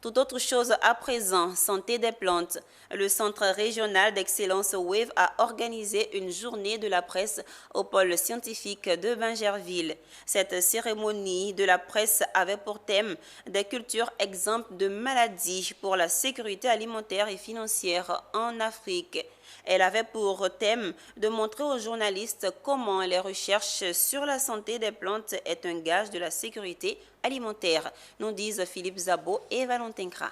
Tout autre chose à présent, santé des plantes. Le Centre régional d'excellence WAVE a organisé une journée de la presse au pôle scientifique de Bingerville. Cette cérémonie de la presse avait pour thème des cultures exemptes de maladies pour la sécurité alimentaire et financière en Afrique. Elle avait pour thème de montrer aux journalistes comment les recherches sur la santé des plantes est un gage de la sécurité alimentaire, nous disent Philippe Zabo et Valentin Kra.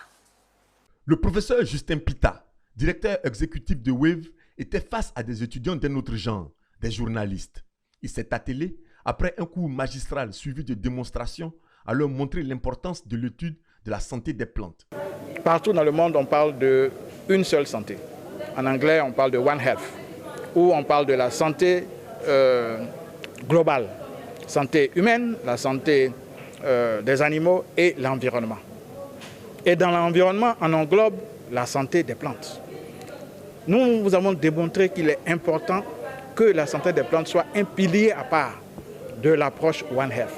Le professeur Justin Pita, directeur exécutif de WAVE, était face à des étudiants d'un autre genre, des journalistes. Il s'est attelé, après un cours magistral suivi de démonstrations, à leur montrer l'importance de l'étude de la santé des plantes. Partout dans le monde, on parle d'une seule santé. En anglais, on parle de One Health, où on parle de la santé globale, santé humaine, la santé des animaux et l'environnement. Et dans l'environnement, on englobe la santé des plantes. Nous avons démontré qu'il est important que la santé des plantes soit un pilier à part de l'approche One Health,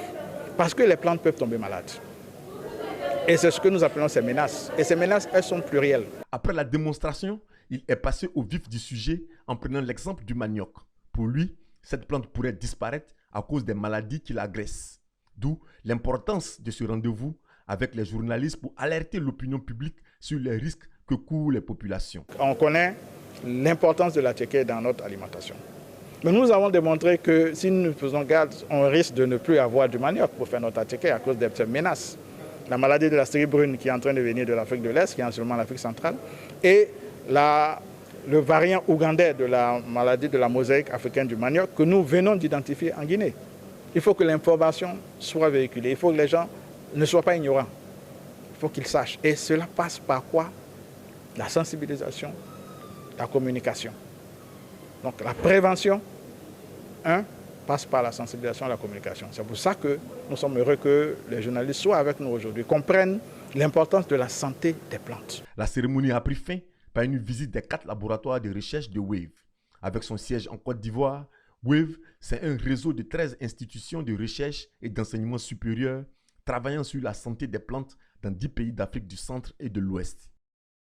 parce que les plantes peuvent tomber malades. Et c'est ce que nous appelons ces menaces. Et ces menaces, elles sont plurielles. Après la démonstration, il est passé au vif du sujet en prenant l'exemple du manioc. Pour lui, cette plante pourrait disparaître à cause des maladies qui l'agressent. D'où l'importance de ce rendez-vous avec les journalistes pour alerter l'opinion publique sur les risques que courent les populations. On connaît l'importance de la tchéquée dans notre alimentation. Mais nous avons démontré que si nous faisons garde, on risque de ne plus avoir du manioc pour faire notre tchéquée à cause de ces menaces. La maladie de la strie brune qui est en train de venir de l'Afrique de l'Est, qui est en seulement l'Afrique centrale, et le variant ougandais de la maladie de la mosaïque africaine du manioc que nous venons d'identifier en Guinée. Il faut que l'information soit véhiculée, il faut que les gens ne soient pas ignorants, il faut qu'ils sachent. Et cela passe par quoi? La sensibilisation, la communication. Donc la prévention, passe par la sensibilisation et la communication. C'est pour ça que nous sommes heureux que les journalistes soient avec nous aujourd'hui, comprennent l'importance de la santé des plantes. La cérémonie a pris fin par une visite des 4 laboratoires de recherche de WAVE. Avec son siège en Côte d'Ivoire, WAVE, c'est un réseau de 13 institutions de recherche et d'enseignement supérieur travaillant sur la santé des plantes dans 10 pays d'Afrique du centre et de l'Ouest.